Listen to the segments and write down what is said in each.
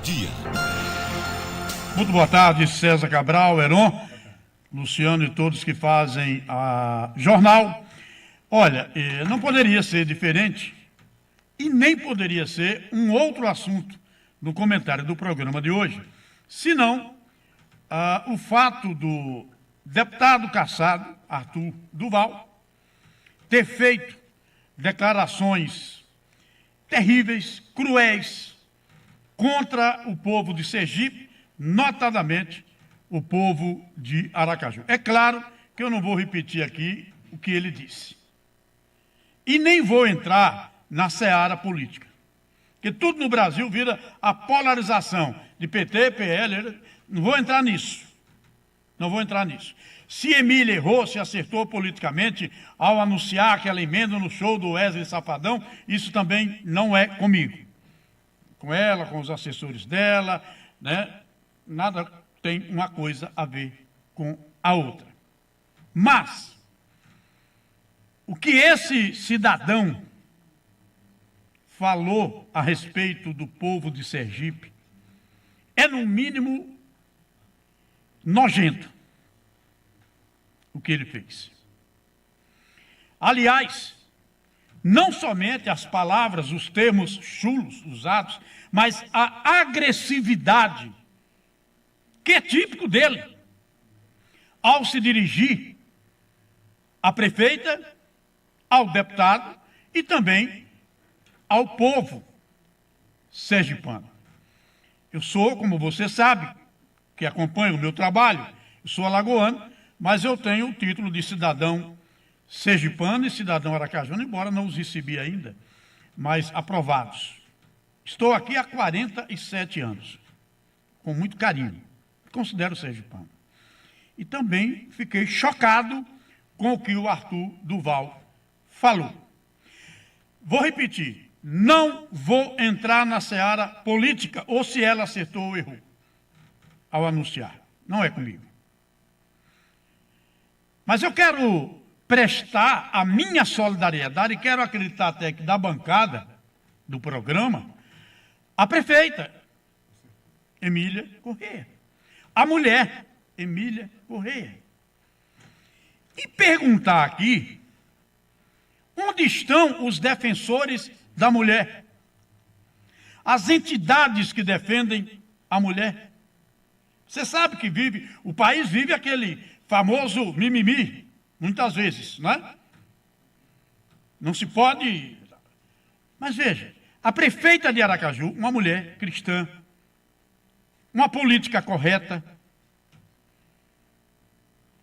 dia. Muito boa tarde, César Cabral, Heron, Luciano e todos que fazem a jornal. Olha, não poderia ser diferente e nem poderia ser um outro assunto no comentário do programa de hoje, senão o fato do deputado cassado, Arthur Duval, ter feito declarações terríveis, cruéis, contra o povo de Sergipe, notadamente o povo de Aracaju. É claro que eu não vou repetir aqui o que ele disse. E nem vou entrar na seara política. Porque tudo no Brasil vira a polarização de PT, PL, não vou entrar nisso. Não vou entrar nisso. Se Emília errou, se acertou politicamente ao anunciar aquela emenda no show do Wesley Safadão, isso também não é comigo. Com ela, com os assessores dela, né? Nada tem uma coisa a ver com a outra. Mas, o que esse cidadão falou a respeito do povo de Sergipe é, no mínimo, nojento o que ele fez. Aliás, não somente as palavras, os termos chulos usados, mas a agressividade que é típico dele ao se dirigir à prefeita, ao deputado e também ao povo sergipano. Eu sou, como você sabe, que acompanha o meu trabalho, eu sou alagoano, mas eu tenho o título de cidadão sergipano e cidadão aracajano, embora não os recebi ainda, mas aprovados. Estou aqui há 47 anos, com muito carinho, considero sergipano. E também fiquei chocado com o que o Arthur Duval falou. Vou repetir, não vou entrar na seara política, ou se ela acertou ou errou, ao anunciar. Não é comigo. Mas eu quero prestar a minha solidariedade, e quero acreditar até que da bancada do programa, a prefeita Emília Correia, a mulher Emília Correia. E perguntar aqui, onde estão os defensores da mulher? As entidades que defendem a mulher? Você sabe que o país vive aquele famoso mimimi, muitas vezes, não é? Não se pode... Mas veja, a prefeita de Aracaju, uma mulher cristã, uma política correta,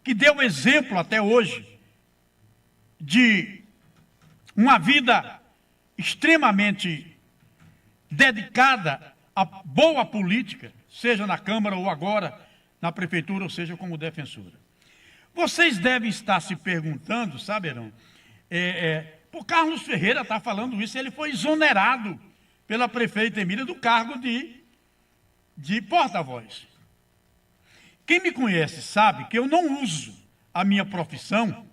que deu exemplo até hoje de uma vida extremamente dedicada à boa política, seja na Câmara ou agora na Prefeitura, ou seja, como defensora. Vocês devem estar se perguntando, sabe, Heron? O Carlos Ferreira está falando isso, ele foi exonerado pela prefeita Emília do cargo de porta-voz. Quem me conhece sabe que eu não uso a minha profissão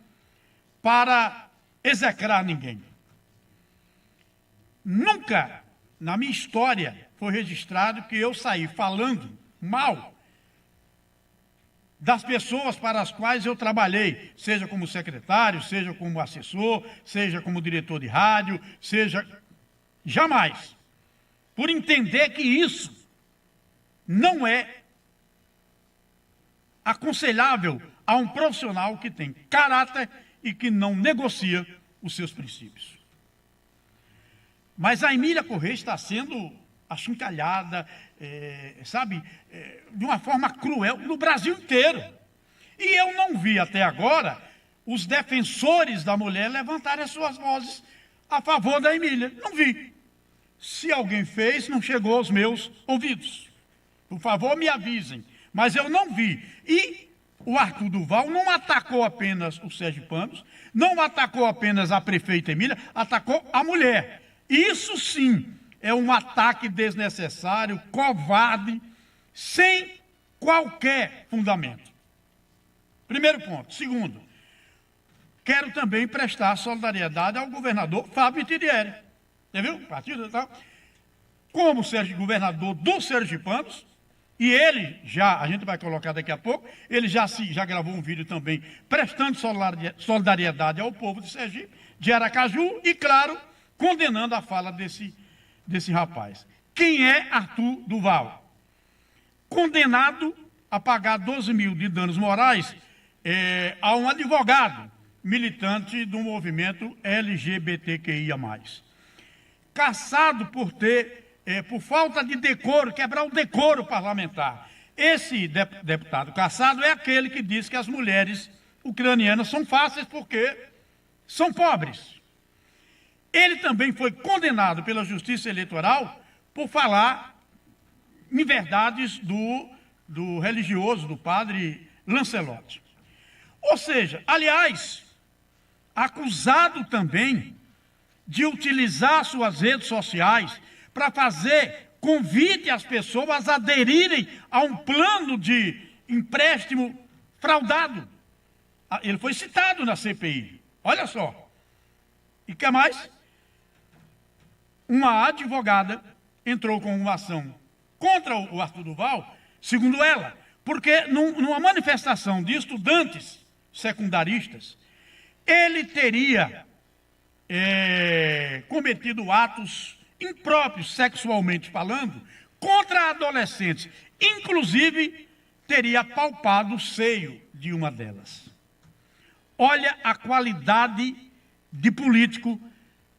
para execrar ninguém. Nunca na minha história foi registrado que eu saí falando mal das pessoas para as quais eu trabalhei, seja como secretário, seja como assessor, seja como diretor de rádio, seja... Jamais. Por entender que isso não é aconselhável a um profissional que tem caráter e que não negocia os seus princípios. Mas a Emília Correia está sendo achincalhada, de uma forma cruel no Brasil inteiro. E eu não vi até agora os defensores da mulher levantarem as suas vozes a favor da Emília. Não vi. Se alguém fez, não chegou aos meus ouvidos. Por favor, me avisem. Mas eu não vi. E o Arthur Duval não atacou apenas os sergipanos, não atacou apenas a prefeita Emília, atacou a mulher. Isso sim é um ataque desnecessário, covarde, sem qualquer fundamento. Primeiro ponto. Segundo, quero também prestar solidariedade ao governador Fábio Mitidieri. Você viu? Partido e tal. como governador dos sergipanos, e ele a gente vai colocar daqui a pouco, ele já gravou um vídeo também prestando solidariedade ao povo de Sergipe, de Aracaju, e claro, condenando a fala desse rapaz. Quem é Arthur Duval? Condenado a pagar 12 mil de danos morais a um advogado militante do movimento LGBTQIA+. Cassado por por falta de decoro, quebrar o decoro parlamentar. Esse deputado cassado é aquele que diz que as mulheres ucranianas são fáceis porque são pobres. Ele também foi condenado pela Justiça Eleitoral por falar em verdades do religioso, do padre Lancelotti. Ou seja, aliás, acusado também de utilizar suas redes sociais para fazer convite às pessoas a aderirem a um plano de empréstimo fraudado. Ele foi citado na CPI. Olha só. E o que mais? Uma advogada entrou com uma ação contra o Arthur Duval, segundo ela, porque numa manifestação de estudantes secundaristas, ele teria cometido atos impróprios, sexualmente falando, contra adolescentes. Inclusive, teria apalpado o seio de uma delas. Olha a qualidade de político,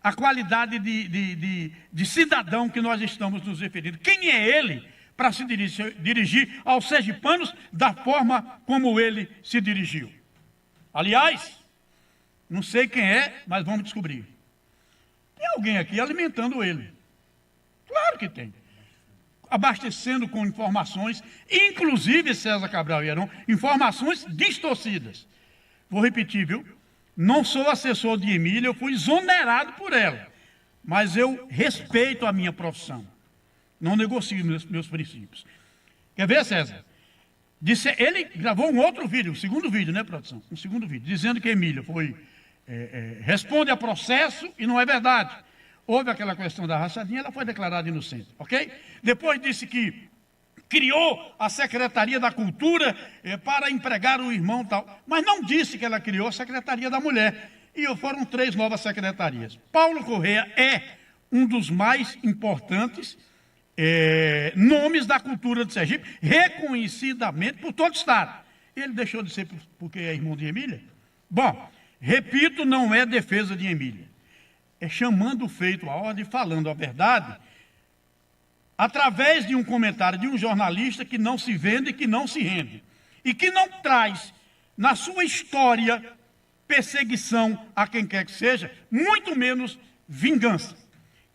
a qualidade de cidadão que nós estamos nos referindo. Quem é ele para se dirigir aos sergipanos da forma como ele se dirigiu? Aliás, não sei quem é, mas vamos descobrir. Tem alguém aqui alimentando ele. Claro que tem. Abastecendo com informações, inclusive, César Cabral e Heron, informações distorcidas. Vou repetir, viu? Não sou assessor de Emília, eu fui exonerado por ela. Mas eu respeito a minha profissão. Não negocio meus princípios. Quer ver, César? Ele gravou um outro vídeo, um segundo vídeo, né, produção? Um segundo vídeo, dizendo que Emília responde a processo e não é verdade. Houve aquela questão da rachadinha, ela foi declarada inocente, ok? Depois disse que criou a Secretaria da Cultura para empregar o irmão e tal, mas não disse que ela criou a Secretaria da Mulher. E foram 3 novas secretarias. Paulo Correia é um dos mais importantes nomes da cultura de Sergipe, reconhecidamente por todo o Estado. Ele deixou de ser porque é irmão de Emília? Bom, repito, não é defesa de Emília. É chamando o feito à ordem, falando a verdade, através de um comentário de um jornalista que não se vende e que não se rende. E que não traz, na sua história, perseguição a quem quer que seja, muito menos vingança.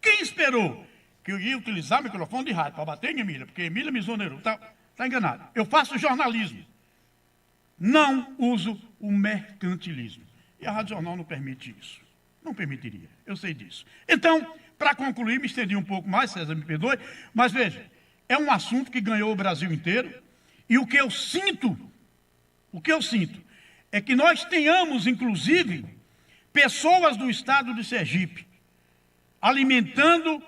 Quem esperou que eu ia utilizar o microfone de rádio para bater em Emília, porque Emília me exonerou, está enganado. Eu faço jornalismo, não uso o mercantilismo. E a Rádio Jornal não permite isso. Não permitiria, eu sei disso. Então, para concluir, me estendi um pouco mais, César, me perdoe, mas veja, é um assunto que ganhou o Brasil inteiro, e o que eu sinto é que nós tenhamos, inclusive, pessoas do estado de Sergipe, alimentando,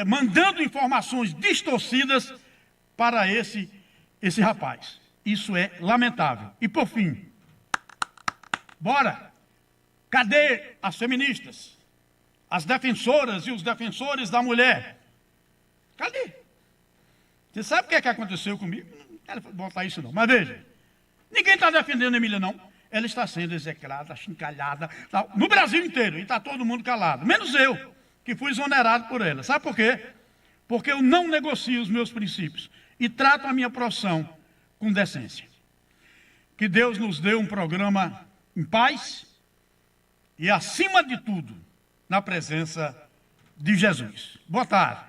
mandando informações distorcidas para esse rapaz. Isso é lamentável. E por fim, bora! Cadê as feministas? As defensoras e os defensores da mulher? Cadê? Você sabe o que aconteceu comigo? Não quero botar isso não, mas veja. Ninguém está defendendo a Emília, não. Ela está sendo execrada, achincalhada, tal, no Brasil inteiro, e está todo mundo calado. Menos eu, que fui exonerado por ela. Sabe por quê? Porque eu não negocio os meus princípios e trato a minha profissão com decência. Que Deus nos dê um programa em paz e, acima de tudo, na presença de Jesus. Boa tarde.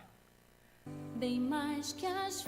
Bem mais que as